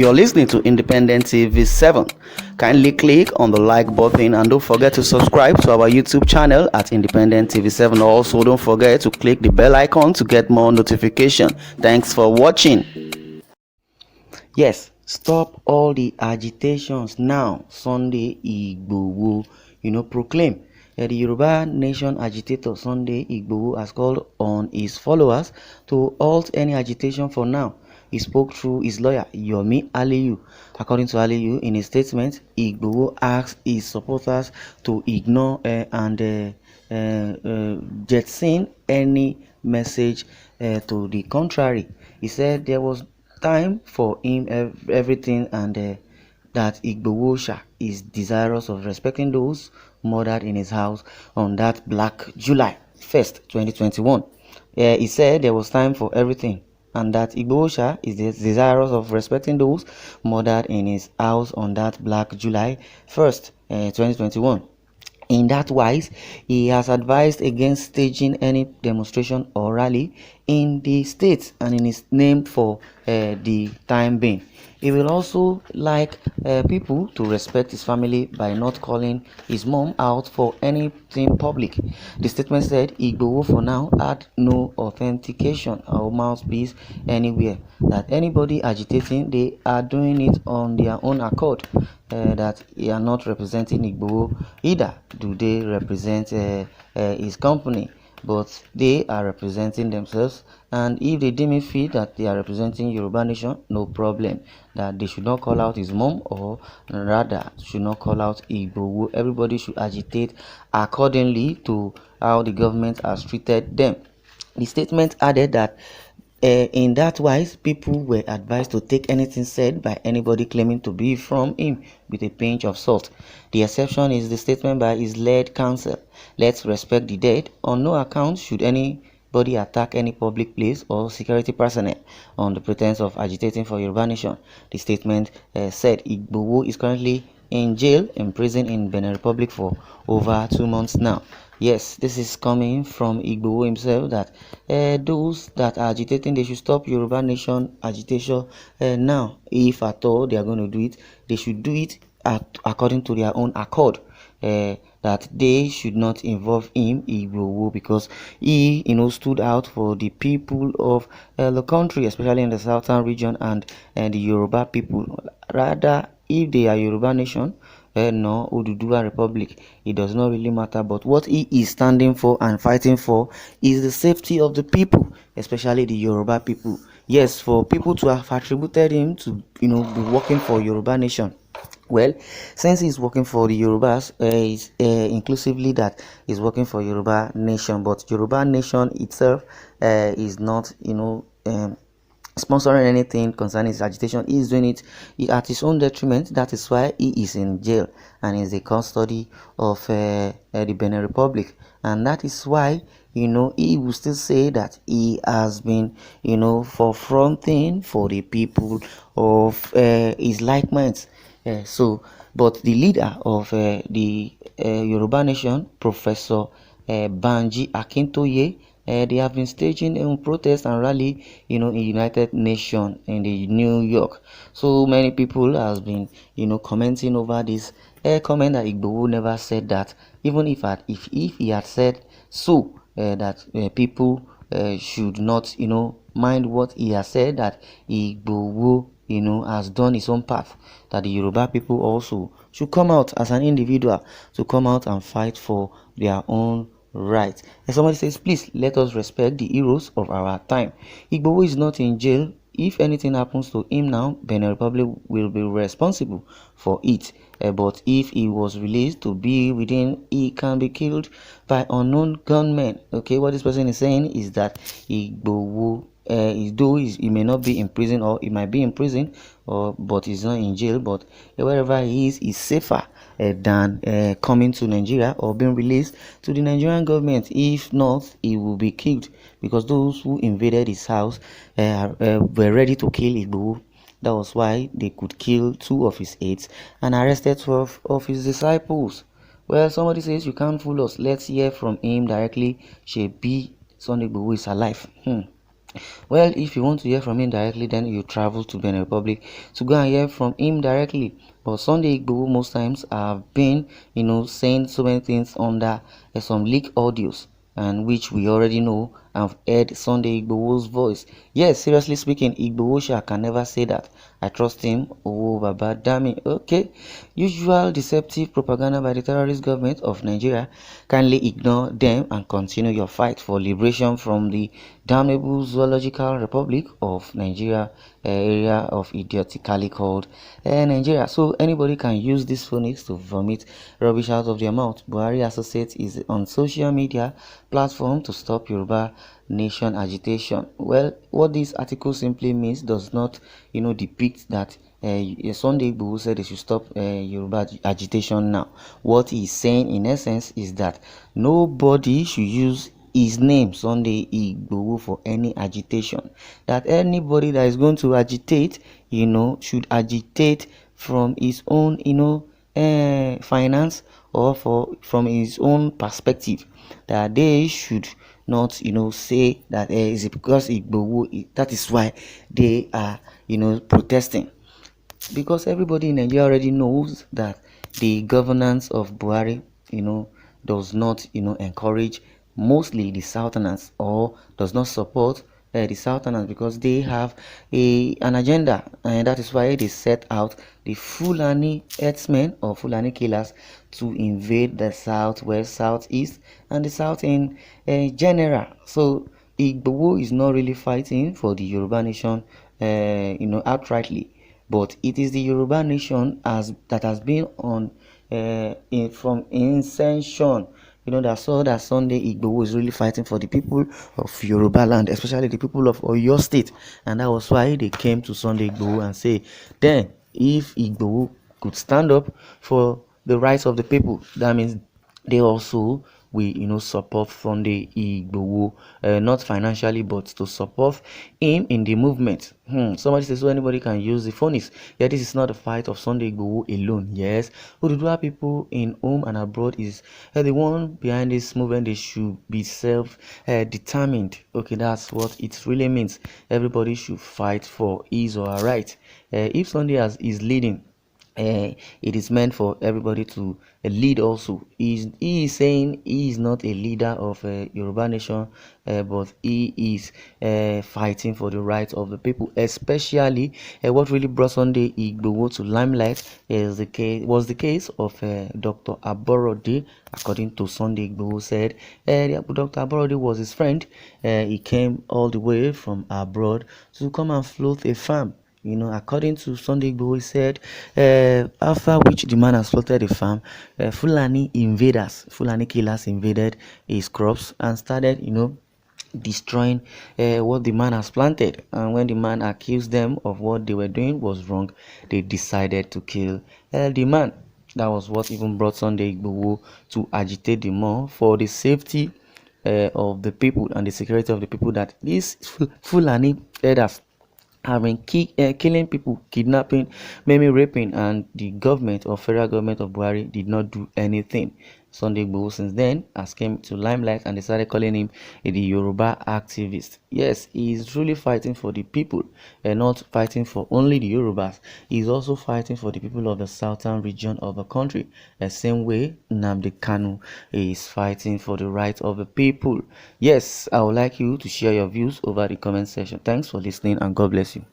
You're listening to Independent TV 7. Kindly click on the like button and don't forget to subscribe to our YouTube channel at Independent TV 7. Also, don't forget to click the bell icon to get more notification. Thanks for watching. Yes, stop all the agitations now. Sunday Igboho, proclaim. The Yoruba nation agitator Sunday Igboho has called on his followers to halt any agitation for now. He spoke through his lawyer, Yomi Aliyu. According to Aliyu, in a statement, Igboho asked his supporters to ignore and jettison any message to the contrary. He said there was time for him everything and that Igboho is desirous of respecting those murdered in his house on that Black July 1st, 2021. He said there was time for everything and that Igboho is desirous of respecting those murdered in his house on that Black July 1st, 2021. In that wise, he has advised against staging any demonstration or rally in the state and in his name for the time being. He will also like people to respect his family by not calling his mom out for anything public. The statement said Igboho for now had no authentication or mouthpiece anywhere, that anybody agitating, they are doing it on their own accord, that they are not representing Igboho either. Do they represent his company? But they are representing themselves, and if they deem it fit that they are representing Yoruba nation, no problem, that they should not call out his mom, or rather should not call out Igboho. Everybody should agitate accordingly to how the government has treated them. The statement added that in that wise, people were advised to take anything said by anybody claiming to be from him with a pinch of salt. The exception is the statement by his lead counsel, "Let's respect the dead. On no account should anybody attack any public place or security personnel on the pretense of agitating for Yoruba nation." The statement said Igboho is currently in jail, in prison in Benin Republic for over 2 months now. Yes, this is coming from Igboho himself, that those that are agitating, they should stop Yoruba nation agitation now. If at all they are going to do it, they should do it according to their own accord. That they should not involve him, Igboho, because he, stood out for the people of the country, especially in the southern region, and the Yoruba people. Rather, if they are Yoruba nation, no, Oduduwa Republic, it does not really matter. But what he is standing for and fighting for is the safety of the people, especially the Yoruba people. Yes, for people to have attributed him to, be working for Yoruba nation. Well, since he's working for the Yorubas, is inclusively that he's working for Yoruba nation, but Yoruba nation itself is not, sponsoring anything concerning his agitation. He is doing it at his own detriment. That is why he is in jail and is the custody of the Benin Republic, and that is why he will still say that he has been for fronting for the people of his like minds. But the leader of the Yoruba nation, Professor Banji Akintoye, they have been staging a protest and rally, in United Nations in the New York. So many people has been, commenting over this. Comment that Igboho never said that. Even if he had said so, that people should not, mind what he has said, that Igboho, has done his own path, that the Yoruba people also should come out as an individual to come out and fight for their own right. And somebody says, please let us respect the heroes of our time. Igboho is not in jail. If anything happens to him now, Benin Republic will be responsible for it. But if he was released to be within, he can be killed by unknown gunmen. Okay, what this person is saying is that Igboho, he may not be in prison, or he might be in prison, but he's not in jail. But wherever he is, he's safer than coming to Nigeria or being released to the Nigerian government. If not, he will be killed, because those who invaded his house were ready to kill Igboho. That was why they could kill 2 of his aides and arrested 12 of his disciples. Well, somebody says you can't fool us. Let's hear from him directly. Shebi Sunday Igboho is alive. Well, if you want to hear from him directly, then you travel to Benin Republic to go and hear from him directly. But Sunday Igboho most times have been, saying so many things under some leaked audios, and which we already know and have heard Sunday Igboho's voice. Yes, seriously speaking, Igboho Sha can never say that. I trust him. Oh, Baba Dami. Okay. Usual deceptive propaganda by the terrorist government of Nigeria. Kindly ignore them and continue your fight for liberation from the damnable zoological republic of Nigeria, area of idiotically called Nigeria. So anybody can use these phonics to vomit rubbish out of their mouth. Buhari Associates is on social media platform to stop Yoruba nation agitation. Well, what this article simply means does not, depict that Sunday Igboho said they should stop Yoruba agitation now. What he's saying in essence is that nobody should use his name Sunday Igboho for any agitation. That anybody that is going to agitate, should agitate from his own, finance, or from his own perspective. That they should not, say that is it because Igboho, that is why they are, protesting. Because everybody in Nigeria already knows that the governance of Buhari, does not, encourage mostly the Southerners, or does not support the Southerners, because they have an agenda, and that is why they set out the Fulani herdsmen or Fulani killers to invade the southwest, southeast, and the south in general. So Igboho is not really fighting for the Yoruba nation, outrightly, but it is the Yoruba nation that has been on from inception. That saw that Sunday Igboho is really fighting for the people of Yoruba land, especially the people of Oyo State, and that was why they came to Sunday Igboho and say, then if Igboho could stand up for the rights of the people, that means they also will, support Sunday Igboho, not financially, but to support him in the movement. Somebody says, so anybody can use the phonics. Yeah, this is not a fight of Sunday Igboho alone. Yes, Oduduwa people in home and abroad is the one behind this movement. They should be self-determined. Okay, that's what it really means. Everybody should fight for his or her right. If Sunday is leading, it is meant for everybody to lead also. He is saying he is not a leader of Yoruba nation, but he is fighting for the rights of the people. Especially what really brought Sunday Igboho to limelight was the case of Dr. Aborode. According to Sunday Igboho said, Dr. Aborode was his friend. He came all the way from abroad to come and float a farm. According to Sunday Igboho, he said, after which the man has slaughtered the farm, Fulani killers invaded his crops and started, destroying what the man has planted. And when the man accused them of what they were doing was wrong, they decided to kill the man. That was what even brought Sunday Igboho to agitate the more for the safety of the people and the security of the people, that these Fulani herders have been killing people, kidnapping, maybe raping, and the government or federal government of Buhari did not do anything. Sunday Igboho since then has came to limelight, and they started calling him the Yoruba activist. Yes, he is truly fighting for the people, and not fighting for only the Yorubas. He is also fighting for the people of the southern region of the country. The same way Nnamdi Kanu is fighting for the rights of the people. Yes, I would like you to share your views over the comment section. Thanks for listening, and God bless you.